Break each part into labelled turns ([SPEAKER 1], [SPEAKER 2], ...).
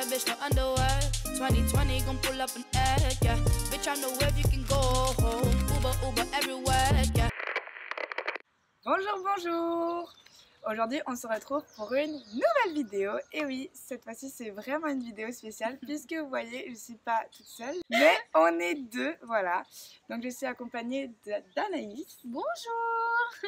[SPEAKER 1] bad bitch, no underwear. 2020 gon' pull up an egg, yeah. Bitch, I know where you can go home. Uber everywhere, yeah.
[SPEAKER 2] Bonjour, bonjour! Aujourd'hui, on se retrouve pour une nouvelle vidéo. Et oui, cette fois-ci, c'est vraiment une vidéo spéciale puisque vous voyez, je ne suis pas toute seule, mais on est deux, voilà. Donc, je suis accompagnée d'Anaïs.
[SPEAKER 3] Bonjour!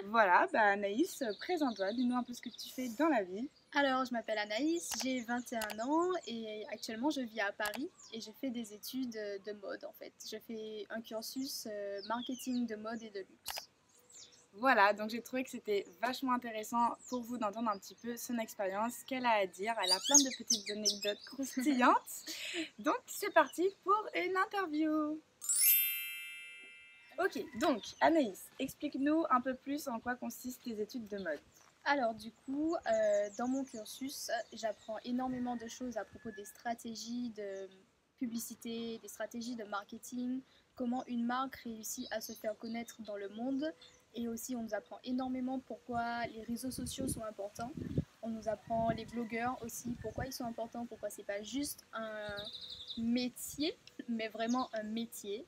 [SPEAKER 2] Voilà, Anaïs, présente-toi, dis-nous un peu ce que tu fais dans la vie.
[SPEAKER 3] Alors, je m'appelle Anaïs, j'ai 21 ans et actuellement je vis à Paris et je fais des études de mode en fait. Je fais un cursus marketing de mode et de luxe.
[SPEAKER 2] Voilà, donc j'ai trouvé que c'était vachement intéressant pour vous d'entendre un petit peu son expérience, ce qu'elle a à dire. Elle a plein de petites anecdotes croustillantes. Donc c'est parti pour une interview. Ok, donc Anaïs, explique-nous un peu plus en quoi consistent tes études de mode.
[SPEAKER 3] Alors du coup, dans mon cursus, j'apprends énormément de choses à propos des stratégies de publicité, des stratégies de marketing, comment une marque réussit à se faire connaître dans le monde. Et aussi, on nous apprend énormément pourquoi les réseaux sociaux sont importants. On nous apprend les blogueurs aussi, pourquoi ils sont importants, pourquoi c'est pas juste un métier, mais vraiment un métier.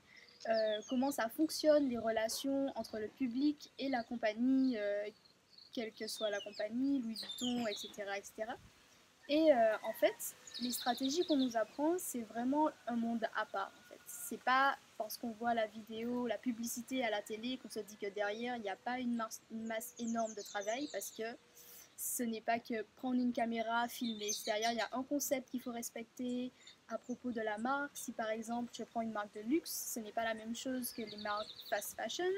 [SPEAKER 3] Comment ça fonctionne, les relations entre le public et la compagnie, quelle que soit la compagnie, Louis Vuitton, etc. etc. Et en fait, les stratégies qu'on nous apprend, c'est vraiment un monde à part. En fait. C'est pas parce qu'on voit la vidéo, la publicité à la télé qu'on se dit que derrière, il n'y a pas une masse énorme de travail parce que ce n'est pas que prendre une caméra, filmer. Derrière, il y a un concept qu'il faut respecter à propos de la marque. Si par exemple, je prends une marque de luxe, ce n'est pas la même chose que les marques fast fashion.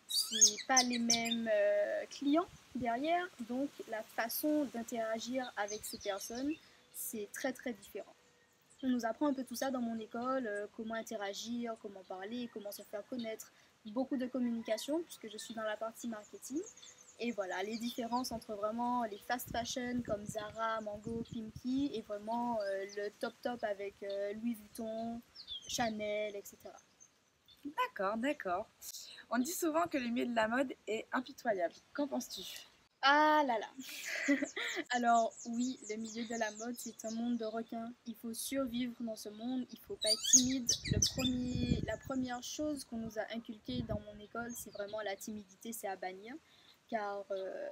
[SPEAKER 3] C'est pas les mêmes clients derrière, donc la façon d'interagir avec ces personnes, c'est très très différent. On nous apprend un peu tout ça dans mon école, comment interagir, comment parler, comment se faire connaître, beaucoup de communication puisque je suis dans la partie marketing. Et voilà, les différences entre vraiment les fast fashion comme Zara, Mango, Pimki et vraiment le top top avec Louis Vuitton, Chanel, etc.
[SPEAKER 2] D'accord, d'accord. On dit souvent que le milieu de la mode est impitoyable. Qu'en penses-tu?
[SPEAKER 3] Ah là là. Alors oui, le milieu de la mode, c'est un monde de requins. Il faut survivre dans ce monde, il faut pas être timide. La première chose qu'on nous a inculquée dans mon école, c'est vraiment la timidité, c'est à bannir. Car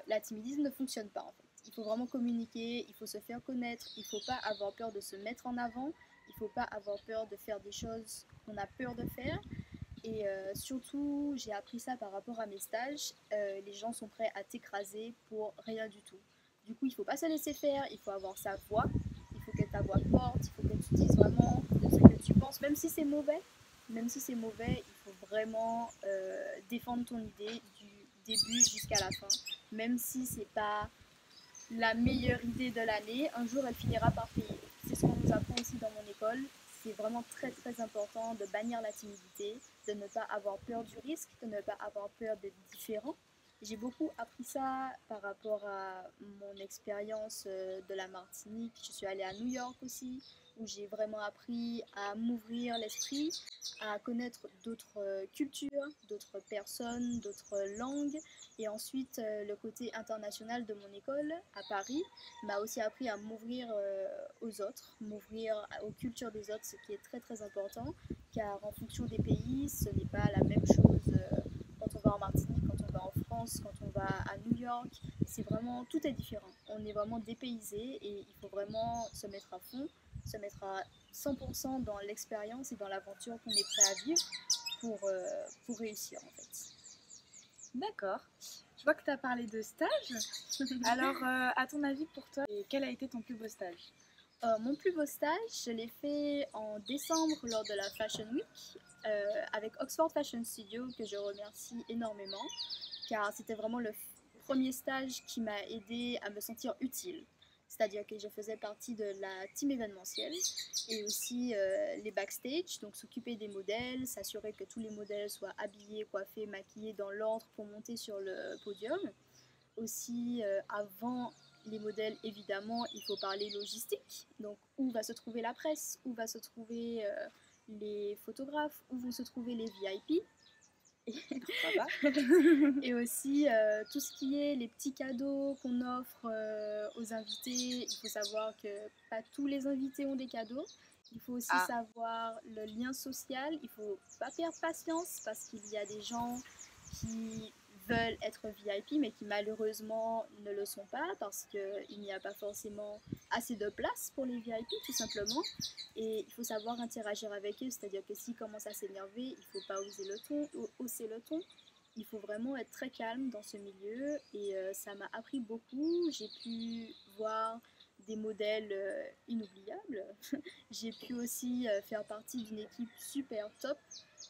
[SPEAKER 3] la timidité ne fonctionne pas en fait. Il faut vraiment communiquer, il faut se faire connaître, il ne faut pas avoir peur de se mettre en avant, il ne faut pas avoir peur de faire des choses qu'on a peur de faire. Et surtout, j'ai appris ça par rapport à mes stages. Les gens sont prêts à t'écraser pour rien du tout. Du coup, il ne faut pas se laisser faire, il faut avoir sa voix. Il faut que ta voix porte, il faut que tu dises vraiment ce que tu penses, même si c'est mauvais. Même si c'est mauvais, il faut vraiment défendre ton idée du début jusqu'à la fin. Même si c'est pas la meilleure idée de l'année, un jour elle finira par payer. C'est ce qu'on nous apprend aussi dans mon école. C'est vraiment très très important de bannir la timidité, de ne pas avoir peur du risque, de ne pas avoir peur d'être différent. J'ai beaucoup appris ça par rapport à mon expérience de la Martinique. Je suis allée à New York aussi, où j'ai vraiment appris à m'ouvrir l'esprit, à connaître d'autres cultures, d'autres personnes, d'autres langues. Et ensuite, le côté international de mon école à Paris m'a aussi appris à m'ouvrir aux autres, m'ouvrir aux cultures des autres, ce qui est très très important, car en fonction des pays, ce n'est pas la même chose quand on va en Martinique, quand on va en France, quand on va à New York. C'est vraiment, tout est différent. On est vraiment dépaysé et il faut vraiment se mettre à fond, se mettre à 100% dans l'expérience et dans l'aventure qu'on est prêt à vivre pour réussir en fait.
[SPEAKER 2] D'accord. Je vois que tu as parlé de stage. Alors, à ton avis, pour toi, quel a été ton plus beau stage?
[SPEAKER 3] Mon plus beau stage, je l'ai fait en décembre lors de la Fashion Week avec Oxford Fashion Studio, que je remercie énormément, car c'était vraiment le premier stage qui m'a aidé à me sentir utile. C'est-à-dire que je faisais partie de la team événementielle et aussi les backstage, donc s'occuper des modèles, s'assurer que tous les modèles soient habillés, coiffés, maquillés dans l'ordre pour monter sur le podium. Aussi, avant les modèles, évidemment, il faut parler logistique. Donc, où va se trouver la presse, où va se trouver les photographes, où vont se trouver les VIP.
[SPEAKER 2] Pourquoi pas?
[SPEAKER 3] Et aussi tout ce qui est les petits cadeaux qu'on offre aux invités. Il faut savoir que pas tous les invités ont des cadeaux. Il faut aussi
[SPEAKER 2] Ah,
[SPEAKER 3] savoir le lien social. Il faut pas perdre patience parce qu'il y a des gens qui veulent être VIP mais qui malheureusement ne le sont pas parce qu'il n'y a pas forcément assez de place pour les VIP tout simplement. Et il faut savoir interagir avec eux, c'est-à-dire que s'ils commencent à s'énerver, il ne faut pas hausser le ton. Il faut vraiment être très calme dans ce milieu et ça m'a appris beaucoup. J'ai pu voir des modèles inoubliables. J'ai pu aussi faire partie d'une équipe super top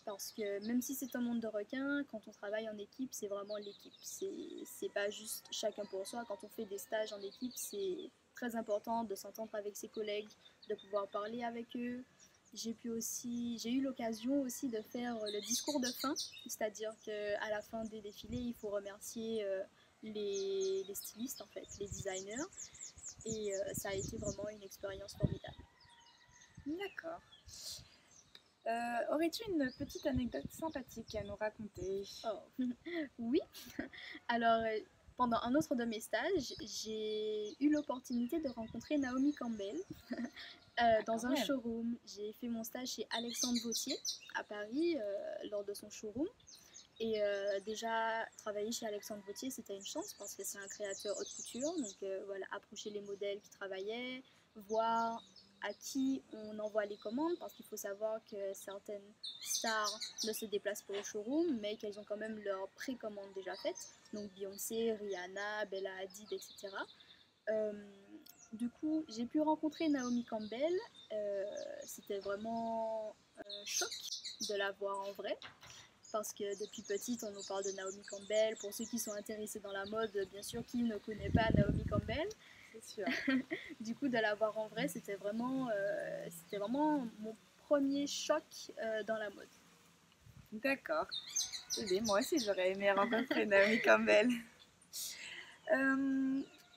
[SPEAKER 3] parce que même si c'est un monde de requins, quand on travaille en équipe, c'est vraiment l'équipe. C'est pas juste chacun pour soi. Quand on fait des stages en équipe, c'est très important de s'entendre avec ses collègues, de pouvoir parler avec eux. J'ai eu l'occasion aussi de faire le discours de fin, c'est-à-dire qu'à la fin des défilés, il faut remercier les stylistes, en fait, les designers. Et ça a été vraiment une expérience formidable.
[SPEAKER 2] d'accord. Aurais-tu une petite anecdote sympathique à nous raconter?
[SPEAKER 3] Oh. Oui, alors pendant un autre de mes stages, j'ai eu l'opportunité de rencontrer Naomi Campbell
[SPEAKER 2] Ah, quand
[SPEAKER 3] dans un
[SPEAKER 2] même.
[SPEAKER 3] showroom. J'ai fait mon stage chez Alexandre Vautier à Paris lors de son showroom. Et déjà, travailler chez Alexandre Vautier, c'était une chance parce que c'est un créateur haute couture. Donc voilà, approcher les modèles qui travaillaient, voir à qui on envoie les commandes parce qu'il faut savoir que certaines stars ne se déplacent pas au showroom, mais qu'elles ont quand même leur précommande déjà faite. Donc Beyoncé, Rihanna, Bella Hadid, etc. Euh, du coup, j'ai pu rencontrer Naomi Campbell. C'était vraiment un choc de la voir en vrai parce que depuis petite, on nous parle de Naomi Campbell. Pour ceux qui sont intéressés dans la mode, bien sûr, qui ne connaît pas Naomi Campbell?
[SPEAKER 2] C'est sûr.
[SPEAKER 3] Du coup, de la voir en vrai, c'était vraiment mon premier choc dans la mode.
[SPEAKER 2] D'accord. Eh bien, moi aussi, j'aurais aimé rencontrer Naomi Campbell.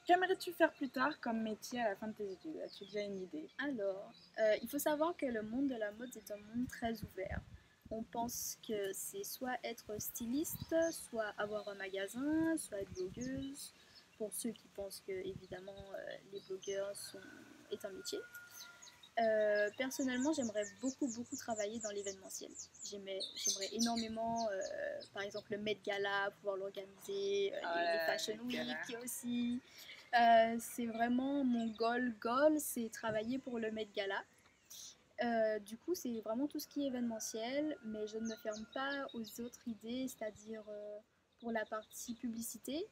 [SPEAKER 2] Qu'aimerais-tu faire plus tard comme métier à la fin de tes études? As-tu déjà une idée?
[SPEAKER 3] Alors, il faut savoir que le monde de la mode est un monde très ouvert. On pense que c'est soit être styliste, soit avoir un magasin, soit être blogueuse. Pour ceux qui pensent que, évidemment, les blogueurs est un métier. Personnellement, j'aimerais beaucoup travailler dans l'événementiel. J'aimerais énormément, par exemple, le Met Gala, pouvoir l'organiser, les Fashion Week aussi. C'est vraiment mon goal, c'est travailler pour le Met Gala. Du coup, c'est vraiment tout ce qui est événementiel, mais je ne me ferme pas aux autres idées, c'est-à-dire pour la partie publicité.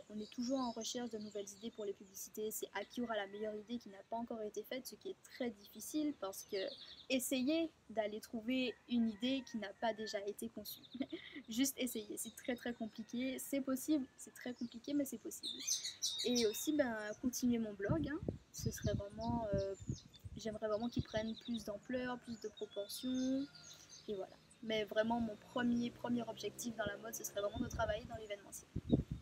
[SPEAKER 3] On est toujours en recherche de nouvelles idées pour les publicités. C'est à qui aura la meilleure idée qui n'a pas encore été faite, ce qui est très difficile parce que essayer d'aller trouver une idée qui n'a pas déjà été conçue. Juste essayer, c'est très compliqué. C'est possible, c'est très compliqué, mais c'est possible. Et aussi, continuer mon blog. Hein. Ce serait vraiment J'aimerais vraiment qu'ils prennent plus d'ampleur, plus de proportions, et voilà. Mais vraiment, mon premier objectif dans la mode, ce serait vraiment de travailler dans l'événementiel.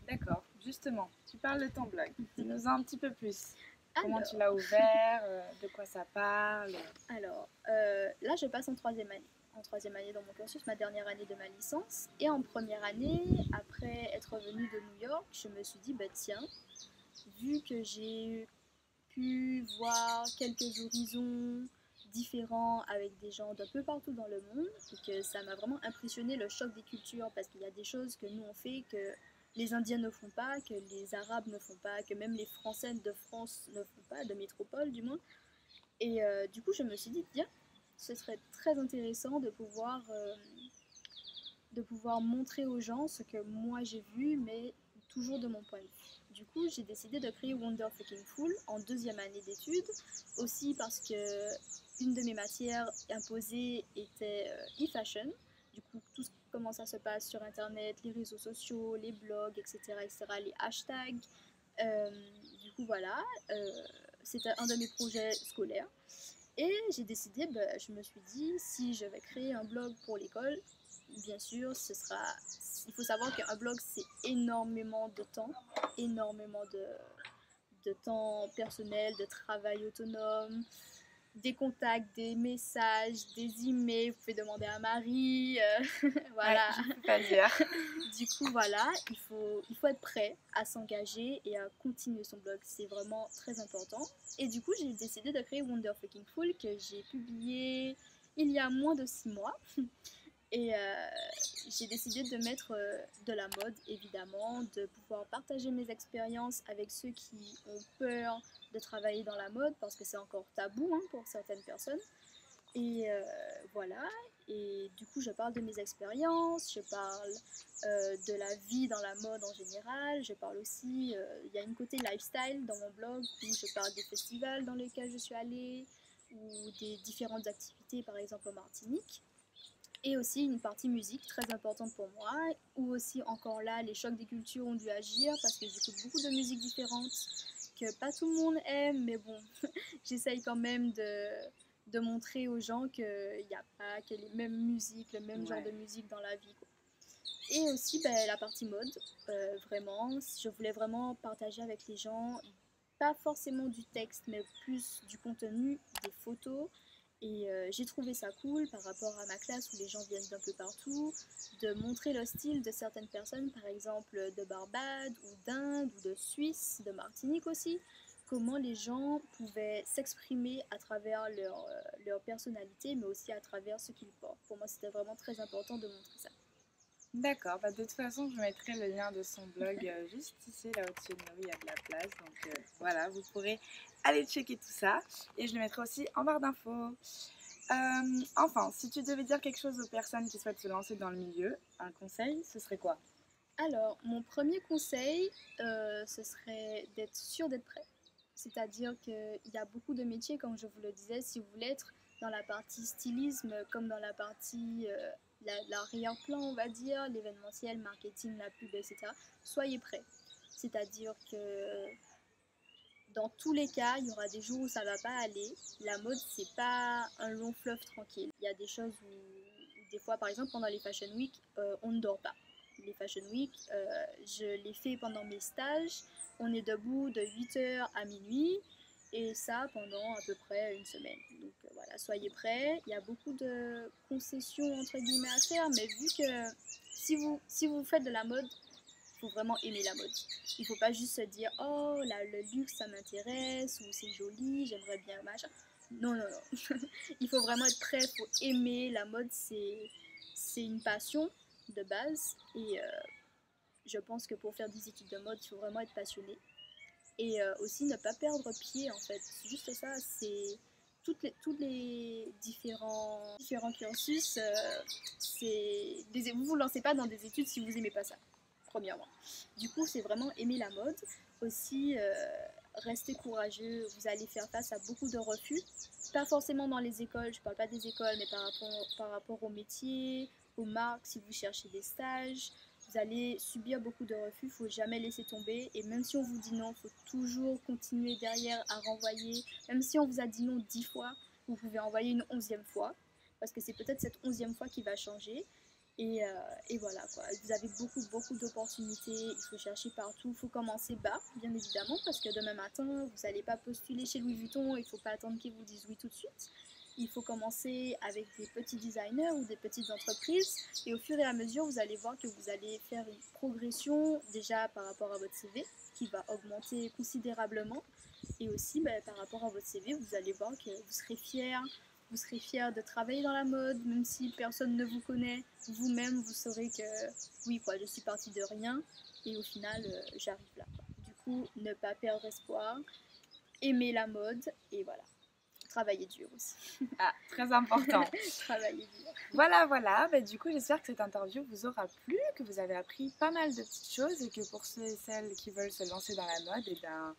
[SPEAKER 2] D'accord. Justement, tu parles de ton blog. Dis-nous un petit peu plus. Comment
[SPEAKER 3] Alors,
[SPEAKER 2] tu l'as ouvert? De quoi ça parle?
[SPEAKER 3] alors là, je passe en troisième année. En troisième année dans mon cursus, ma dernière année de ma licence. Et en première année, après être venue de New York, je me suis dit, bah tiens, vu que j'ai pu voir quelques horizons différents avec des gens d'un peu partout dans le monde et que ça m'a vraiment impressionné le choc des cultures parce qu'il y a des choses que nous on fait que les Indiens ne font pas, que les Arabes ne font pas, que même les Français de France ne font pas, de métropole du moins. Et du coup je me suis dit, tiens, ce serait très intéressant de pouvoir montrer aux gens ce que moi j'ai vu, mais toujours de mon point de vue. Du coup, j'ai décidé de créer Wonder Fucking Fool en deuxième année d'études, aussi parce que une de mes matières imposées était e-fashion. Du coup, comment ça se passe sur Internet, les réseaux sociaux, les blogs, etc., les hashtags. Euh, du coup, voilà, c'était un de mes projets scolaires. Et j'ai décidé, je me suis dit, si je vais créer un blog pour l'école, bien sûr, il faut savoir qu'un blog, c'est énormément de temps, énormément de temps personnel, de travail autonome. des contacts, des messages, des emails, vous pouvez demander à Marie, voilà.
[SPEAKER 2] Ouais, je peux pas dire.
[SPEAKER 3] Du coup, voilà, il faut être prêt à s'engager et à continuer son blog, c'est vraiment très important. Et du coup, j'ai décidé de créer Wonder Fucking Fool que j'ai publié il y a moins de 6 mois. Et j'ai décidé de mettre de la mode, évidemment, de pouvoir partager mes expériences avec ceux qui ont peur de travailler dans la mode, parce que c'est encore tabou hein, pour certaines personnes. Et voilà, et du coup je parle de mes expériences, je parle de la vie dans la mode en général, je parle aussi, il y a une côté lifestyle dans mon blog où je parle des festivals dans lesquels je suis allée, ou des différentes activités par exemple en Martinique. Et aussi une partie musique très importante pour moi, où aussi encore là les chocs des cultures ont dû agir parce que j'écoute beaucoup de musiques différentes que pas tout le monde aime, mais bon, j'essaye quand même de montrer aux gens qu'il n'y a pas que les mêmes musiques, le même genre de musique dans la vie, quoi. Et aussi ben, la partie mode, vraiment, je voulais vraiment partager avec les gens, pas forcément du texte, mais plus du contenu, des photos. Et j'ai trouvé ça cool par rapport à ma classe où les gens viennent d'un peu partout, de montrer le style de certaines personnes, par exemple de Barbade ou d'Inde ou de Suisse, de Martinique aussi, comment les gens pouvaient s'exprimer à travers leur personnalité, mais aussi à travers ce qu'ils portent. Pour moi, c'était vraiment très important de montrer ça.
[SPEAKER 2] D'accord, bah de toute façon, je mettrai le lien de son blog juste ici, là au-dessus de nous, il y a de la place. Donc voilà, vous pourrez aller checker tout ça. Et je le mettrai aussi en barre d'infos. Enfin, si tu devais dire quelque chose aux personnes qui souhaitent se lancer dans le milieu, un conseil, ce serait quoi?
[SPEAKER 3] Alors, mon premier conseil, ce serait d'être sûr d'être prêt. C'est-à-dire qu'il y a beaucoup de métiers, comme je vous le disais, si vous voulez être dans la partie stylisme, comme dans la partie l'arrière-plan, on va dire, l'événementiel, marketing, la pub, etc., soyez prêts. C'est-à-dire que dans tous les cas, il y aura des jours où ça ne va pas aller. La mode, c'est pas un long fleuve tranquille. Il y a des choses où des fois, par exemple, pendant les Fashion Week, on ne dort pas. Les Fashion Week, je les fais pendant mes stages. On est debout de 8h à minuit. Et ça pendant à peu près une semaine. Donc voilà, soyez prêts. Il y a beaucoup de concessions entre guillemets à faire, mais vu que si vous faites de la mode, il faut vraiment aimer la mode. Il ne faut pas juste se dire oh là le luxe ça m'intéresse ou c'est joli, j'aimerais bien machin. Non, non, non. Il faut vraiment être prêt, il faut aimer la mode, c'est une passion de base et je pense que pour faire des études de mode, il faut vraiment être passionné. Et aussi ne pas perdre pied en fait. C'est juste ça, c'est tous les différents cursus, vous vous lancez pas dans des études si vous aimez pas ça, premièrement. Du coup, c'est vraiment aimer la mode. Aussi, rester courageux, vous allez faire face à beaucoup de refus. Pas forcément dans les écoles, je parle pas des écoles, mais par rapport aux métiers, aux marques, si vous cherchez des stages. Vous allez subir beaucoup de refus, il ne faut jamais laisser tomber. Et même si on vous dit non, il faut toujours continuer derrière à renvoyer. Même si on vous a dit non 10 fois, vous pouvez envoyer une 11e fois. Parce que c'est peut-être cette 11e fois qui va changer. Et voilà, quoi. Vous avez beaucoup d'opportunités. Il faut chercher partout. Il faut commencer bas, bien évidemment. Parce que demain matin, vous n'allez pas postuler chez Louis Vuitton. Il ne faut pas attendre qu'ils vous disent oui tout de suite. Il faut commencer avec des petits designers ou des petites entreprises et au fur et à mesure, vous allez voir que vous allez faire une progression déjà par rapport à votre CV qui va augmenter considérablement et aussi par rapport à votre CV, vous allez voir que vous serez fier de travailler dans la mode, même si personne ne vous connaît, vous-même vous saurez que oui, quoi, je suis partie de rien et au final, j'arrive là, quoi. Du coup, ne pas perdre espoir, aimer la mode et voilà. Travailler dur aussi.
[SPEAKER 2] Ah, très important.
[SPEAKER 3] Travailler dur.
[SPEAKER 2] Voilà, voilà. Bah, du coup, j'espère que cette interview vous aura plu, que vous avez appris pas mal de petites choses et que pour ceux et celles qui veulent se lancer dans la mode, et bien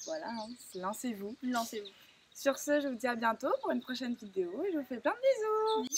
[SPEAKER 2] voilà, hein, lancez-vous.
[SPEAKER 3] Lancez-vous.
[SPEAKER 2] Sur ce, je vous dis à bientôt pour une prochaine vidéo et je vous fais plein de bisous.